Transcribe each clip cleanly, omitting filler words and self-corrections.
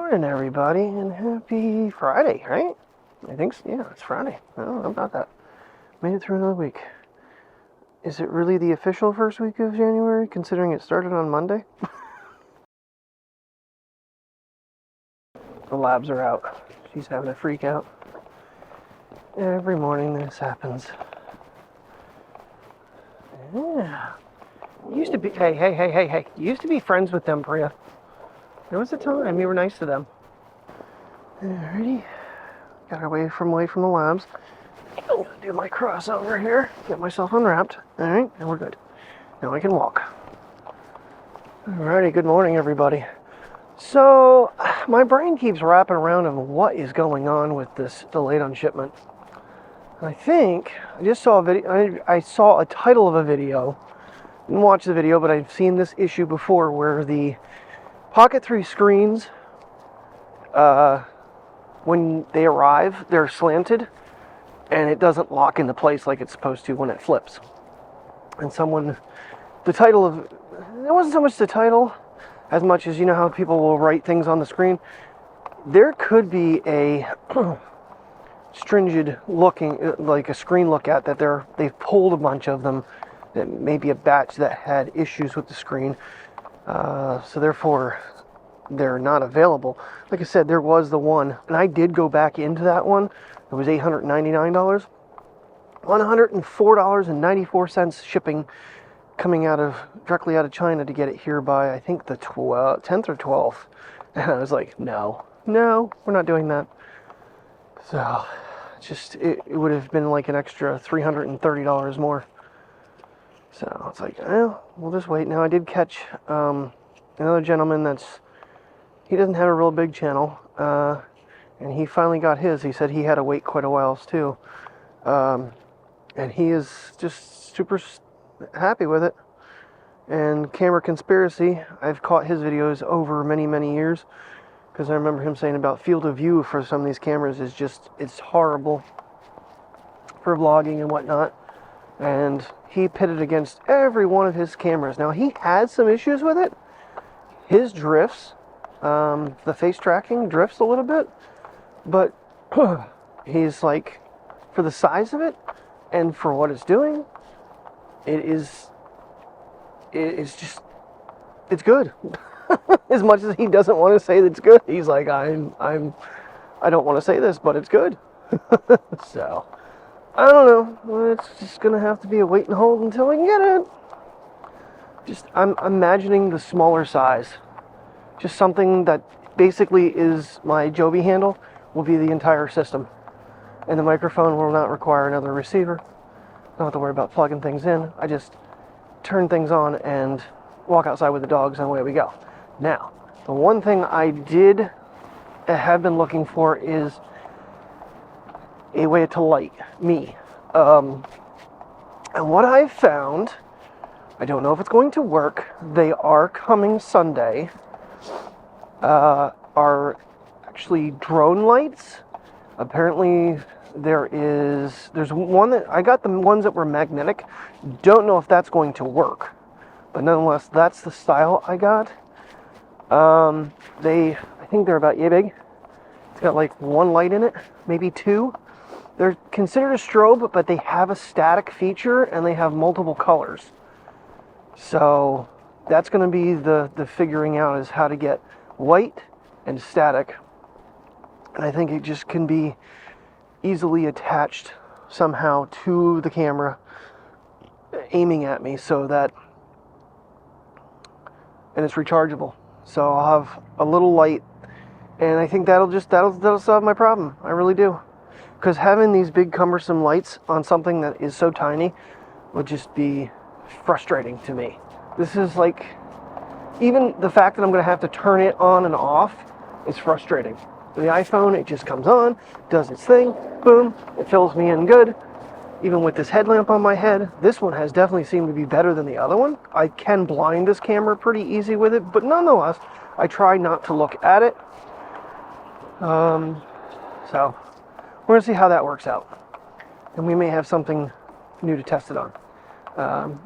morning, everybody, and happy Friday, right? I think so. Yeah, it's Friday. I don't know about that. Made it through another week. Is it really the official first week of January, considering it started on Monday? The labs are out. She's having a freak out. Every morning this happens. Yeah. Used to be, hey. You used to be friends with them, Priya. There was a time you were nice to them. Alrighty. Got away from the labs. I'm gonna do my crossover here. Get myself unwrapped. Alright, and we're good. Now I can walk. Alrighty, good morning, everybody. So, my brain keeps wrapping around on what is going on with this delayed on shipment. I think I just saw a video. I saw a title of a video. Didn't watch the video, but I've seen this issue before where the Pocket 3 screens, when they arrive, they're slanted and it doesn't lock into place like it's supposed to when it flips. And the title of, it wasn't so much the title as much as, you know how people will write things on the screen. There could be a stringent looking, like a screen look at that they've pulled a bunch of them, that maybe a batch that had issues with the screen. So therefore, they're not available. Like I said, there was the one, and I did go back into that one. It was $899, $104.94 shipping, coming directly out of China to get it here by, I think, the 10th or 12th. And I was like, no, we're not doing that. So, it would have been like an extra $330 more. So it's like, we'll just wait. Now I did catch another gentleman he doesn't have a real big channel, and he finally got his. He said he had to wait quite a while too, and he is just super happy with it. And Camera Conspiracy, I've caught his videos over many, many years, because I remember him saying about field of view for some of these cameras it's horrible for vlogging and whatnot. And he pitted against every one of his cameras. Now, he had some issues with it. His drifts, the face tracking drifts a little bit, but he's like, for the size of it and for what it's doing, it's good. As much as he doesn't want to say that it's good, he's like, I don't want to say this, but it's good. So, I don't know. Well, it's just gonna have to be a wait and hold until I can get it. I'm imagining the smaller size. Just something that basically is my Joby handle will be the entire system. And the microphone will not require another receiver. Don't have to worry about plugging things in. I just turn things on and walk outside with the dogs and away we go. Now, the one thing I have been looking for is a way to light me. And what I've found, I don't know if it's going to work, they are coming Sunday, are actually drone lights. Apparently there's one that, I got the ones that were magnetic, don't know if that's going to work, but nonetheless, that's the style I got. I think they're about yay big. It's got like one light in it, maybe two. They're considered a strobe, but they have a static feature and they have multiple colors. So that's going to be the figuring out, is how to get white and static. And I think it just can be easily attached somehow to the camera aiming at me, so that, and it's rechargeable. So I'll have a little light, and I think that'll solve my problem. I really do. Because having these big cumbersome lights on something that is so tiny would just be frustrating to me. This is like, even the fact that I'm going to have to turn it on and off is frustrating. The iPhone, it just comes on, does its thing, boom, it fills me in good. Even with this headlamp on my head, this one has definitely seemed to be better than the other one. I can blind this camera pretty easy with it, but nonetheless, I try not to look at it. So we're going to see how that works out. And we may have something new to test it on.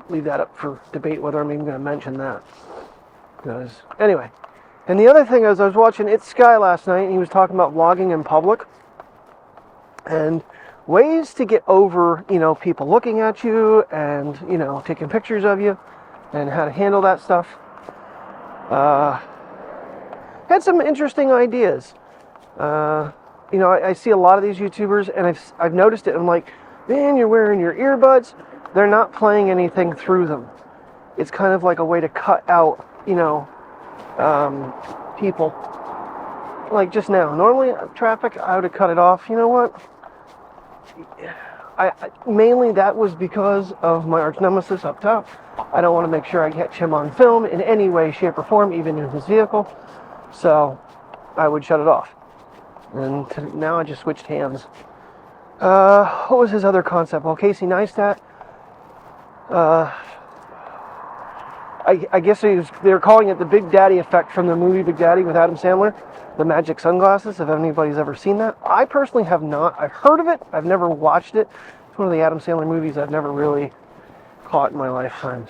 Leave that up for debate whether I'm even going to mention that. Because, anyway, And the other thing is, I was watching It's Sky last night, and he was talking about vlogging in public and ways to get over, people looking at you and, taking pictures of you and how to handle that stuff. Had some interesting ideas. I see a lot of these YouTubers, and I've noticed it. I'm like, man, you're wearing your earbuds. They're not playing anything through them. It's kind of like a way to cut out, people. Like just now. Normally, traffic, I would have cut it off. You know what? I mainly that was because of my arch nemesis up top. I don't want to make sure I catch him on film in any way, shape, or form, even in his vehicle. So I would shut it off. And now I just switched hands. What was his other concept? Well, Casey Neistat. I guess they were calling it the Big Daddy effect from the movie Big Daddy with Adam Sandler. The magic sunglasses, if anybody's ever seen that. I personally have not. I've heard of it. I've never watched it. It's one of the Adam Sandler movies I've never really caught in my lifetime.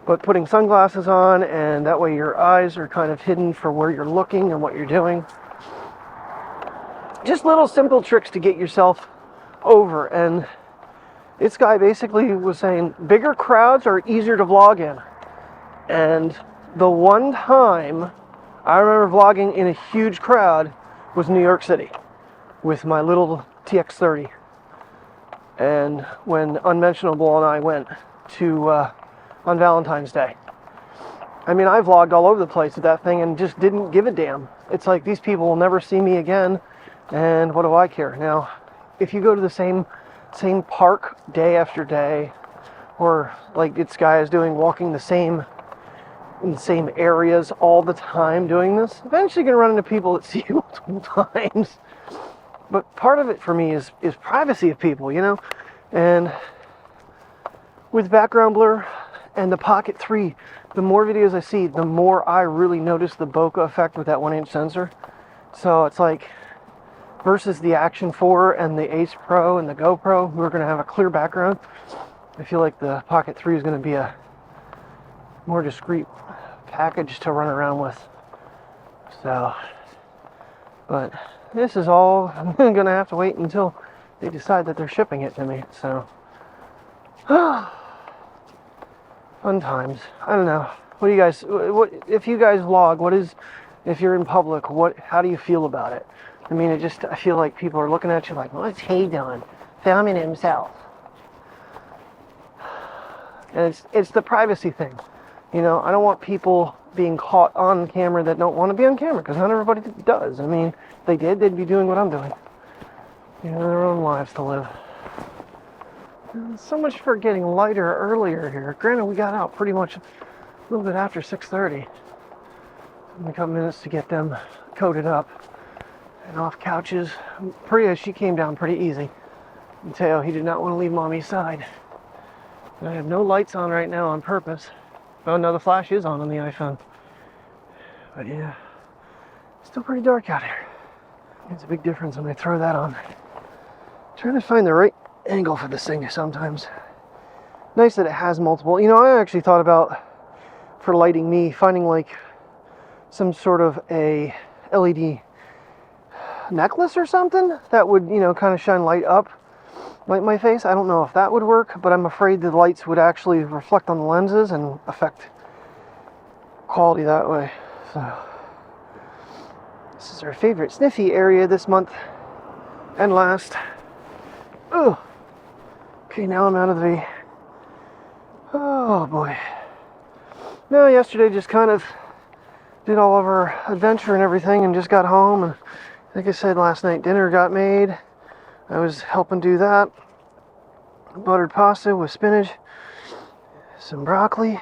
But putting sunglasses on, and that way your eyes are kind of hidden for where you're looking and what you're doing. Just little simple tricks to get yourself over. And this guy basically was saying bigger crowds are easier to vlog in. And the one time I remember vlogging in a huge crowd was New York City with my little TX30. And when Unmentionable and I went to on Valentine's Day. I mean, I vlogged all over the place with that thing and just didn't give a damn. It's like, these people will never see me again, and what do I care? Now, if you go to the same park day after day, or like this guy is doing, walking in the same areas all the time doing this, eventually you're going to run into people that see you multiple times. But part of it for me is privacy of people, and with background blur and the Pocket 3, the more videos I see, the more I really notice the bokeh effect with that 1-inch sensor. So it's like, versus the Action 4 and the Ace Pro and the GoPro, we're going to have a clear background. I feel like the Pocket 3 is going to be a more discreet package to run around with. So, but this is all, I'm going to have to wait until they decide that they're shipping it to me. So, fun times. I don't know. What do you guys, if you guys vlog, if you're in public, how do you feel about it? I mean, I feel like people are looking at you like, what's he doing? Filming himself. And it's the privacy thing. I don't want people being caught on camera that don't want to be on camera, because not everybody does. I mean, if they did, they'd be doing what I'm doing. Their own lives to live. So much for getting lighter earlier here. Granted, we got out pretty much a little bit after 6:30. A couple minutes to get them coated up and off couches. Priya, she came down pretty easy. Mateo, he did not want to leave Mommy's side. I have no lights on right now on purpose. Oh no, the flash is on the iPhone. But yeah, still pretty dark out here. It's a big difference when I throw that on. Trying to find the right angle for this thing sometimes. Nice that it has multiple. I actually thought about, for lighting me, finding like some sort of a LED necklace or something that would, kind of shine light up like my face. I don't know if that would work, but I'm afraid the lights would actually reflect on the lenses and affect quality that way. So this is our favorite sniffy area this month and last. Oh, okay, now I'm out of the, oh boy. No, yesterday just kind of did all of our adventure and everything and just got home, and like I said last night, dinner got made. I was helping do that. Buttered pasta with spinach, some broccoli,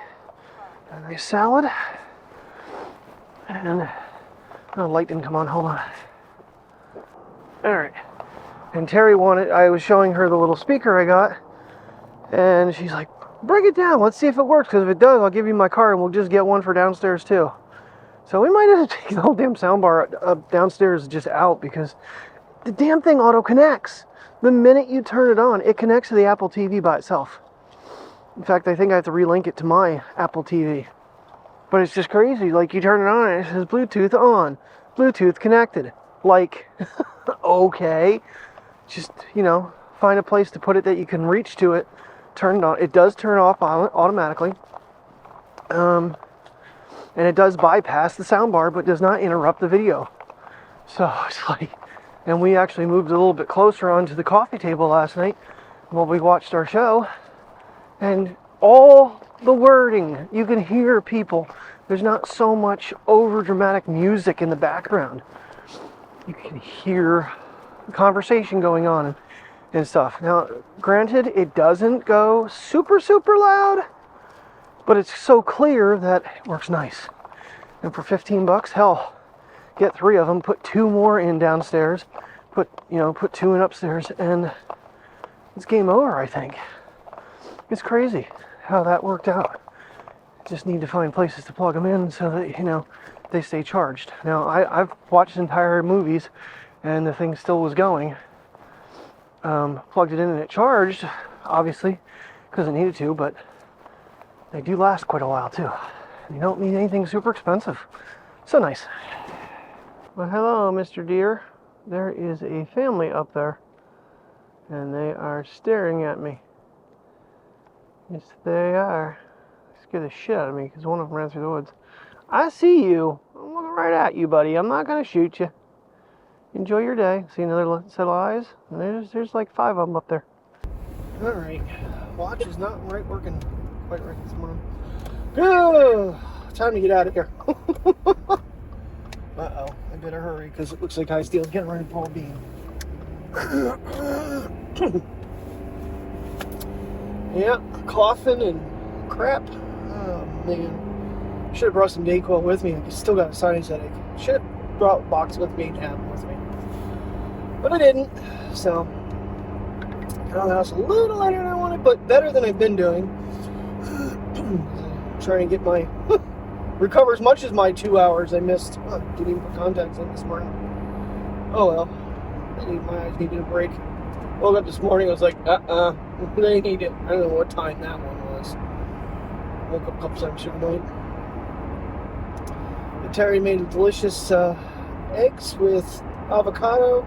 a nice salad, and oh, light didn't come on, hold on. Alright, and Terry I was showing her the little speaker I got, and she's like, bring it down, let's see if it works, because if it does, I'll give you my card and we'll just get one for downstairs too. So we might have to take the whole damn soundbar downstairs just out, because the damn thing auto connects. The minute you turn it on, it connects to the Apple TV by itself. In fact, I think I have to relink it to my Apple TV. But it's just crazy. Like, you turn it on and it says Bluetooth on, Bluetooth connected. Like, okay. Just, find a place to put it that you can reach to it. Turn it on. It does turn off automatically. And it does bypass the soundbar, but does not interrupt the video. So it's like, and we actually moved a little bit closer onto the coffee table last night while we watched our show. And all the wording, you can hear people. There's not so much over dramatic music in the background. You can hear the conversation going on and stuff. Now, granted, it doesn't go super, super loud, but it's so clear that it works nice. And for $15, hell, get 3 of them, put 2 more in downstairs, put 2 in upstairs, and it's game over, I think. It's crazy how that worked out. Just need to find places to plug them in so that, they stay charged. Now, I've watched entire movies and the thing still was going. Plugged it in and it charged, obviously, because it needed to, but they do last quite a while too. You don't need anything super expensive. So nice. Well, hello, Mr. Deer. There is a family up there, and they are staring at me. Yes, they are. They scared the shit out of me because one of them ran through the woods. I see you. I'm looking right at you, buddy. I'm not going to shoot you. Enjoy your day. See another set of eyes? And there's like 5 of them up there. All right. Watch is not working quite right this morning. Time to get out of here. Uh-oh. I better hurry because it looks like High Steel's getting ready to pull a beam. Yeah, coughing and crap. Oh, man. Should have brought some Dayquil with me. I still got a sinus headache. Should have brought a box with me and have them with me. But I didn't. So, got out of the house a little later than I wanted, but better than I've been doing. Trying to get my... recover as much as my 2 hours I missed. Didn't even put contacts in this morning. Oh well. My eyes needed a break. Woke up this morning, I was like, they need it. I don't know what time that one was. Woke up a couple times through the night. And Terry made delicious eggs with avocado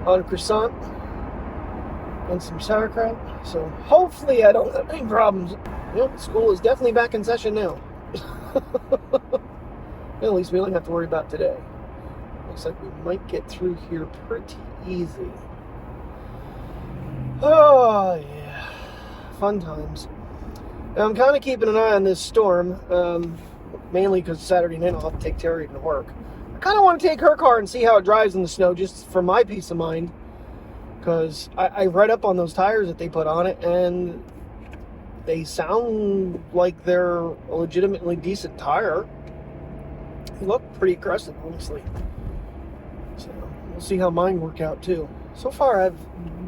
on a croissant and some sauerkraut. So hopefully I don't have any problems. School is definitely back in session now. At least we don't have to worry about today. Looks like we might get through here pretty easy. Oh, yeah. Fun times. Now, I'm kind of keeping an eye on this storm, mainly because Saturday night I'll have to take Terry to work. I kind of want to take her car and see how it drives in the snow, just for my peace of mind, because I read up on those tires that they put on it, and they sound like they're a legitimately decent tire. They look pretty aggressive, honestly. So, we'll see how mine work out, too. So far, I've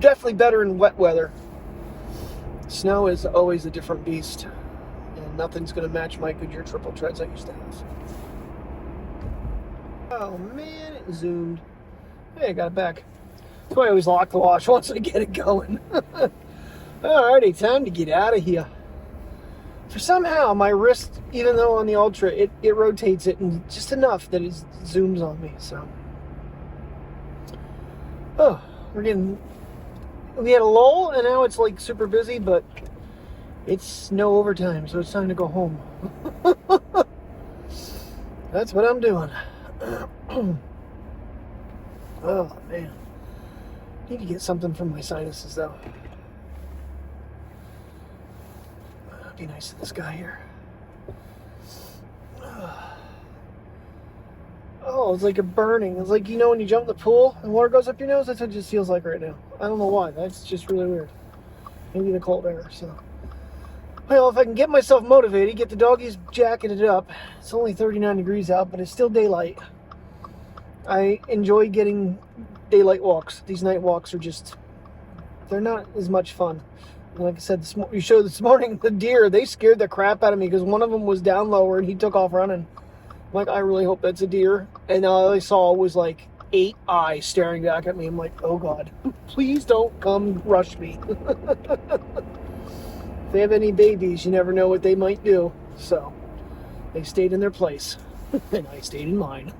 definitely better in wet weather. Snow is always a different beast, and nothing's going to match my Goodyear triple treads I used to have. Oh man, it zoomed. Hey, I got it back. That's why I always lock the watch once I get it going. Alrighty, time to get out of here. For somehow, my wrist, even though on the Ultra, it rotates it and just enough that it zooms on me, so. Oh, we had a lull, and now it's like super busy, but it's no overtime, so it's time to go home. That's what I'm doing. Oh, man. Need to get something from my sinuses, though. Be nice to this guy here. Oh, it's like a burning. It's like, when you jump in the pool and water goes up your nose, that's what it just feels like right now. I don't know why. That's just really weird. Maybe the cold air, so. Well, if I can get myself motivated, get the doggies jacketed up. It's only 39 degrees out, but it's still daylight. I enjoy getting daylight walks. These night walks are just, they're not as much fun. Like I said, you showed this morning, the deer, they scared the crap out of me because one of them was down lower and he took off running. I'm like, I really hope that's a deer. And all I saw was like 8 eyes staring back at me. I'm like, oh God, please don't come rush me. If they have any babies, you never know what they might do. So, They stayed in their place, and I stayed in mine.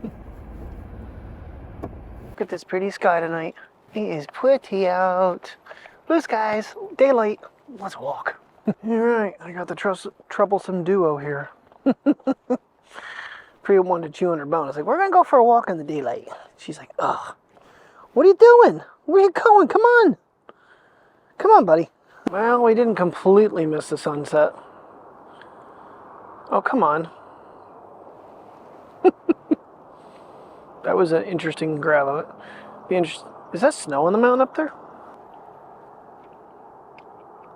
Look at this pretty sky tonight. It is pretty out. Blue skies, daylight. Let's walk. Alright, I got the troublesome duo here. Priya wanted to chew on her bone. I was like, we're going to go for a walk in the daylight. She's like, ugh. What are you doing? Where are you going? Come on. Come on, buddy. Well, we didn't completely miss the sunset. Oh, come on. That was an interesting grab of it. Is that snow on the mountain up there?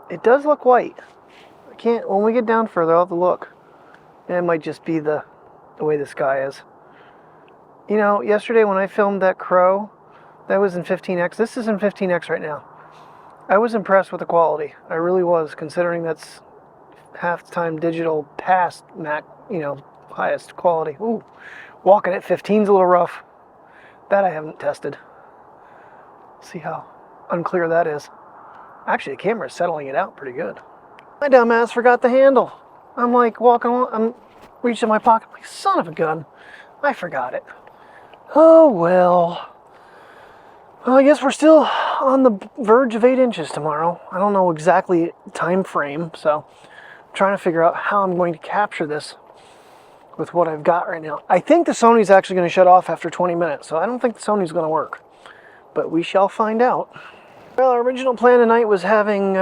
It does look white. I can't, when we get down further, I'll have to look. And it might just be the way the sky is. You know, yesterday when I filmed that crow, that was in 15x. This is in 15x right now. I was impressed with the quality. I really was, considering that's half-time digital past Mac, you know, highest quality. Ooh, walking at 15's a little rough. That I haven't tested. See how unclear that is. Actually, the camera is settling it out pretty good. My dumbass forgot the handle. I'm like walking along, I'm reaching in my pocket, I'm like, son of a gun. I forgot it. Oh well. Well, I guess we're still on the verge of 8 inches tomorrow. I don't know exactly time frame, so I'm trying to figure out how I'm going to capture this with what I've got right now. I think the Sony's actually going to shut off after 20 minutes, so I don't think the Sony's going to work. But we shall find out. Well, our original plan tonight was having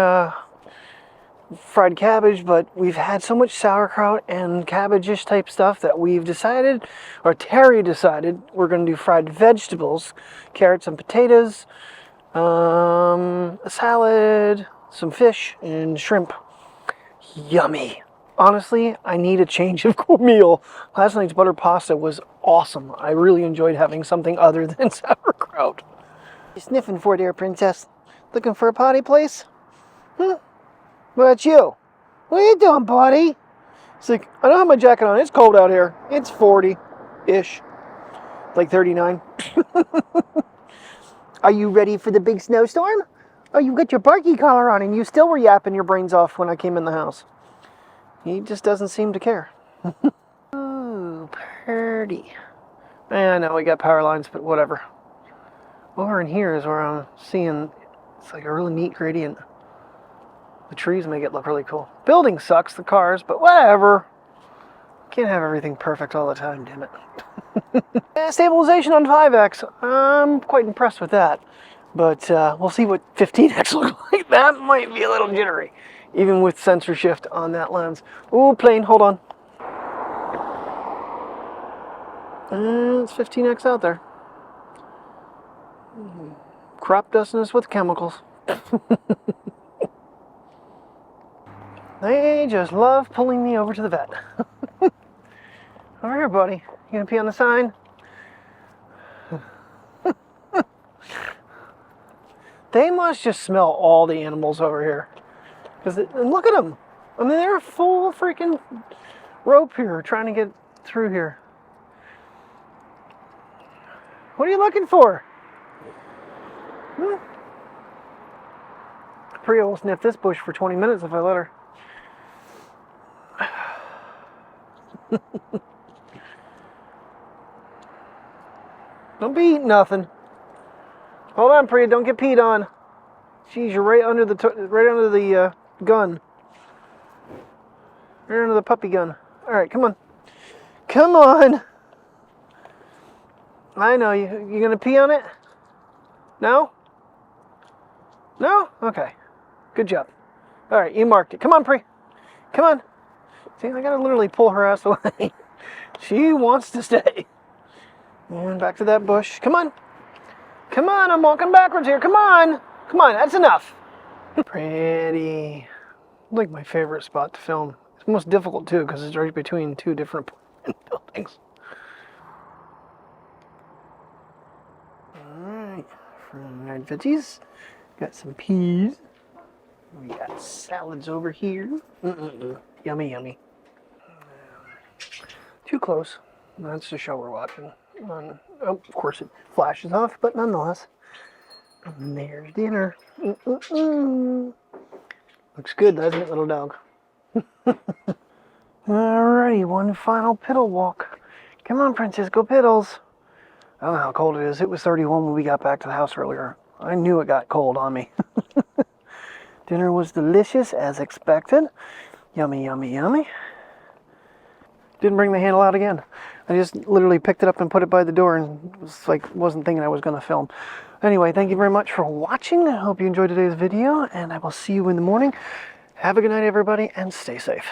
fried cabbage, but we've had so much sauerkraut and cabbage-ish type stuff that we've decided, or Terry decided, we're going to do fried vegetables, carrots and potatoes, a salad, some fish, and shrimp. Yummy. Honestly, I need a change of meal. Last night's butter pasta was awesome. I really enjoyed having something other than sauerkraut. You sniffing for there, princess? Looking for a potty place? What about you? What are you doing, buddy? It's like, I don't have my jacket on. It's cold out here. It's 40-ish. Like 39. Are you ready for the big snowstorm? Oh, you got your barky collar on and you still were yapping your brains off when I came in the house. He just doesn't seem to care. Ooh, pretty. I know we got power lines, but whatever. Over in here is where I'm seeing, it's like a really neat gradient. The trees make it look really cool. Building sucks, the cars, but whatever. Can't have everything perfect all the time, damn it. Stabilization on 5X. I'm quite impressed with that. But we'll see what 15X looks like. That might be a little jittery, even with sensor shift on that lens. Ooh, plane, hold on. It's 15X out there. Crop dusting us with chemicals. They just love pulling me over to the vet. Over here, buddy. You gonna pee on the sign? They must just smell all the animals over here. And look at them. I mean, they're a full freaking rope here trying to get through here. What are you looking for? Priya will sniff this bush for 20 minutes if I let her. Don't be eating nothing. Hold on, Priya, don't get peed on. Jeez, you're right under the gun. Right under the puppy gun. All right, come on. Come on. I know you gonna pee on it? No? No? Okay. Good job. All right, you marked it. Come on, Pri. Come on. See, I gotta literally pull her ass away. She wants to stay. And back to that bush. Come on. Come on, I'm walking backwards here. Come on. Come on, that's enough. Pretty. Like my favorite spot to film. It's most difficult too because it's right between two different buildings. Alright, fried veggies. Got some peas. We got salads over here. Yummy, yummy. Too close. That's the show we're watching. Oh, of course it flashes off, but nonetheless. And there's dinner. Looks good, doesn't it, little dog? Alrighty, one final piddle walk. Come on, Princess, go piddles. I don't know how cold it is. It was 31 when we got back to the house earlier. I knew it got cold on me. Dinner was delicious as expected. Yummy, yummy, yummy. Didn't bring the handle out again. I just literally picked it up and put it by the door and was like, wasn't thinking I was going to film. Anyway, thank you very much for watching. I hope you enjoyed today's video, and I will see you in the morning. Have a good night, everybody, and stay safe.